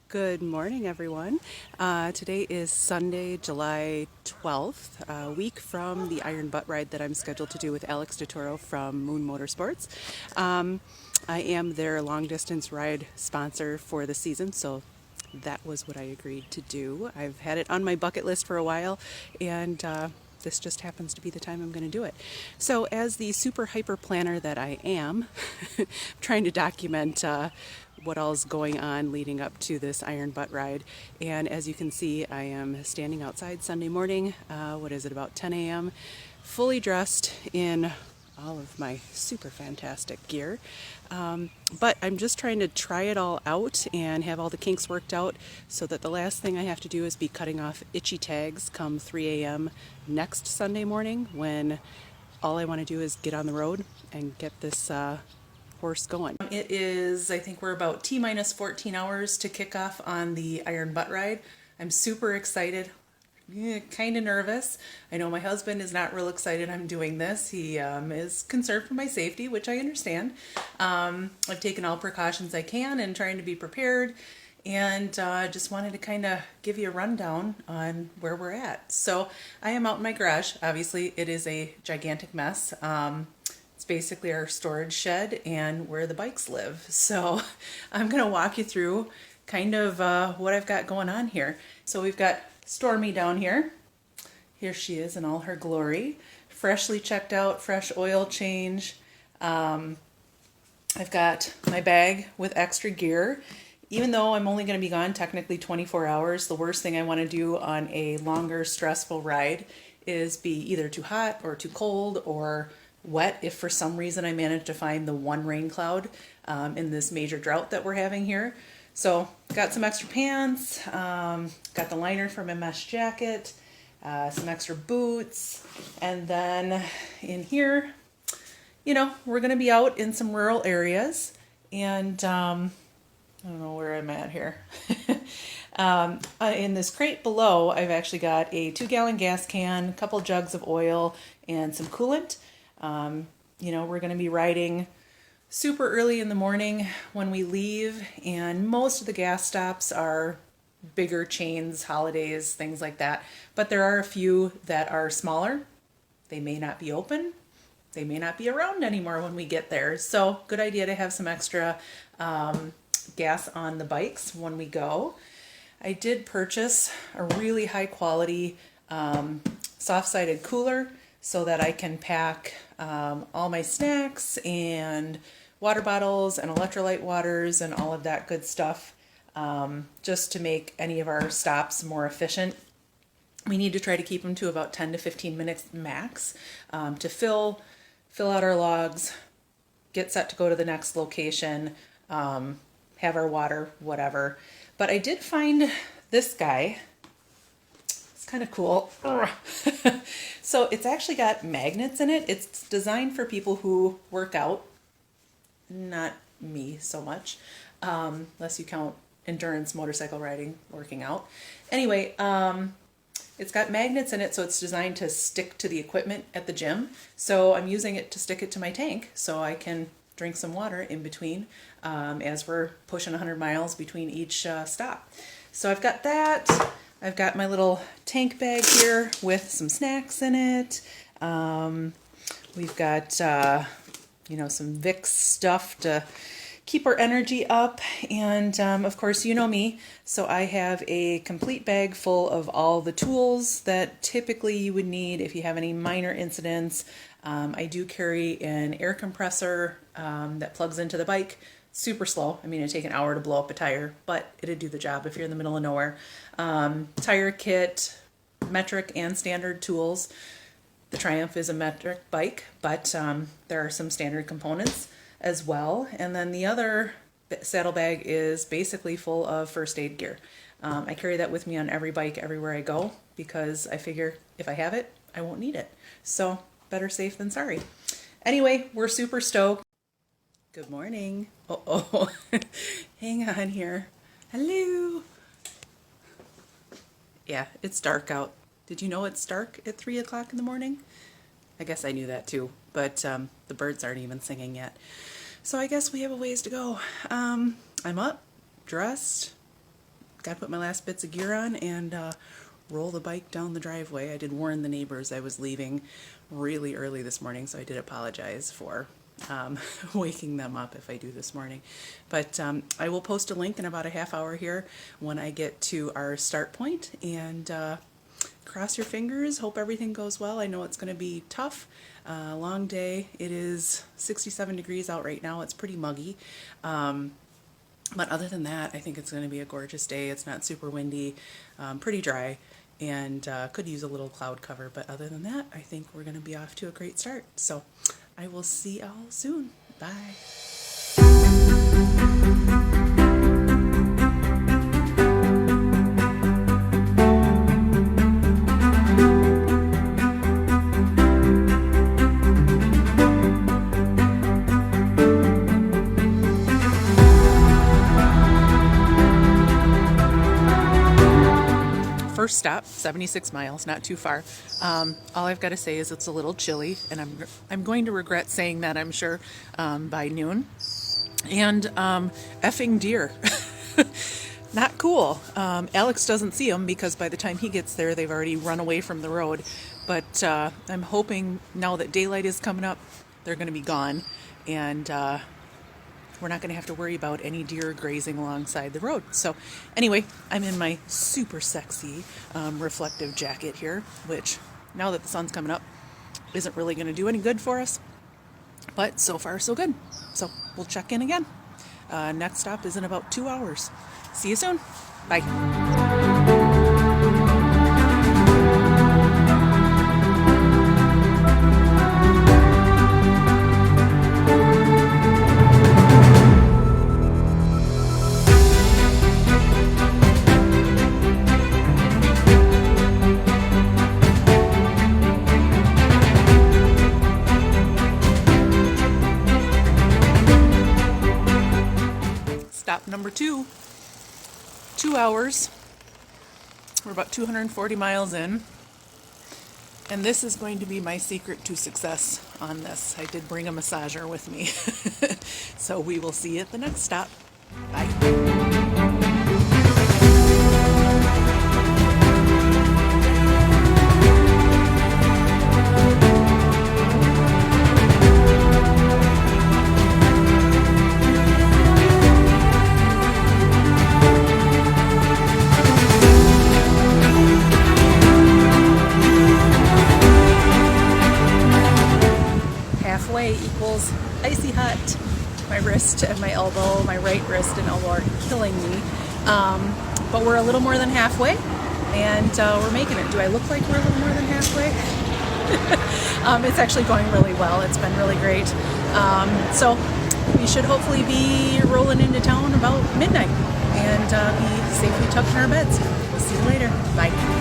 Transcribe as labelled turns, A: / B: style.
A: Good morning, everyone. Today is Sunday, July 12th, a week from the Iron Butt ride that I'm scheduled to do with Alix from Moon Motorsports. I am their long distance ride sponsor for the season, so that was what I agreed to do. I've had it on my bucket list for a while, and this just happens to be the time I'm going to do it. So as the super hyper planner that I am, trying to document what all's going on leading up to this Iron Butt ride. And as you can see, I am standing outside Sunday morning, what is it, about 10 a.m., fully dressed in all of my super fantastic gear. But I'm just trying to try it all out and have all the kinks worked out so that the last thing I have to do is be cutting off itchy tags come 3 a.m. next Sunday morning, when all I want to do is get on the road and get this horse going. It is, I think we're about T-minus 14 hours to kick off on the Iron Butt ride. I'm super excited. Kind of nervous. I know my husband is not real excited I'm doing this. He is concerned for my safety, which I understand. I've taken all precautions I can and trying to be prepared, and just wanted to kind of give you a rundown on where we're at. So I am out in my garage. Obviously it is a gigantic mess. It's basically our storage shed and where the bikes live. So I'm going to walk you through kind of what I've got going on here. So we've got Stormy down here. Here she is in all her glory. Freshly checked out, fresh oil change. I've got my bag with extra gear. Even though I'm only going to be gone technically 24 hours, the worst thing I want to do on a longer, stressful ride is be either too hot or too cold or wet if for some reason I manage to find the one rain cloud in this major drought that we're having here. So got some extra pants, got the liner for my mesh jacket, some extra boots, and then in here, you know, we're going to be out in some rural areas, and I don't know where I'm at here. In this crate below, I've actually got a 2-gallon gas can, a couple jugs of oil, and some coolant. You know, we're going to be riding super early in the morning when we leave, and most of the gas stops are bigger chains, holidays, things like that. But there are a few that are smaller. They may not be open. They may not be around anymore when we get there. So good idea to have some extra gas on the bikes when we go. I did purchase a really high quality soft-sided cooler so that I can pack all my snacks and water bottles and electrolyte waters and all of that good stuff, just to make any of our stops more efficient. We need to try to keep them to about 10 to 15 minutes max to fill out our logs, get set to go to the next location, have our water, whatever. But I did find this guy. It's kind of cool. So it's actually got magnets in it. It's designed for people who work out. Not me so much, unless you count endurance motorcycle riding, working out. Anyway, it's got magnets in it, so it's designed to stick to the equipment at the gym. So I'm using it to stick it to my tank so I can drink some water in between as we're pushing 100 miles between each stop. So I've got that. I've got my little tank bag here with some snacks in it. We've got you know, some Vicks stuff to keep our energy up. And of course, you know me, so I have a complete bag full of all the tools that typically you would need if you have any minor incidents. I do carry an air compressor that plugs into the bike. Super slow. I mean, it'd take an hour to blow up a tire, but it'd do the job if you're in the middle of nowhere. Tire kit, metric and standard tools. The Triumph is a metric bike, but there are some standard components as well. And then the other saddlebag is basically full of first aid gear. I carry that with me on every bike everywhere I go because I figure if I have it, I won't need it. So better safe than sorry. Anyway, we're super stoked. Good morning. Uh-oh. Hang on here. Hello. Yeah, it's dark out. Did you know it's dark at 3 o'clock in the morning? I guess I knew that too, but the birds aren't even singing yet. So I guess we have a ways to go. I'm up, dressed, got to put my last bits of gear on and roll the bike down the driveway. I did warn the neighbors I was leaving really early this morning, so I did apologize for waking them up if I do this morning. But I will post a link in about a half hour here when I get to our start point, and cross your fingers, hope everything goes well. I know it's going to be tough, long day. It is 67 degrees out right now. It's pretty muggy. But other than that, I think it's going to be a gorgeous day. It's not super windy, pretty dry, and could use a little cloud cover. But other than that, I think we're going to be off to a great start. So I will see y'all soon. Bye. First stop, 76 miles, not too far. All I've got to say is it's a little chilly, and I'm going to regret saying that, I'm sure, by noon. And effing deer. Not cool. Alix doesn't see them because by the time he gets there, they've already run away from the road. But I'm hoping now that daylight is coming up, they're going to be gone, and we're not going to have to worry about any deer grazing alongside the road. So anyway, I'm in my super sexy reflective jacket here, which now that the sun's coming up isn't really going to do any good for us. But so far so good. So we'll check in again. Next stop is in about 2 hours. See you soon. Bye. Stop number 2, 2 hours. We're about 240 miles in. And this is going to be my secret to success on this. I did bring a massager with me. So we will see you at the next stop. Bye. Halfway equals icy hot. My wrist and my elbow, my right wrist and elbow are killing me. But we're a little more than halfway, and we're making it. Do I look like we're a little more than halfway? It's actually going really well. It's been really great. So we should hopefully be rolling into town about midnight and be safely tucked in our beds. We'll see you later. Bye.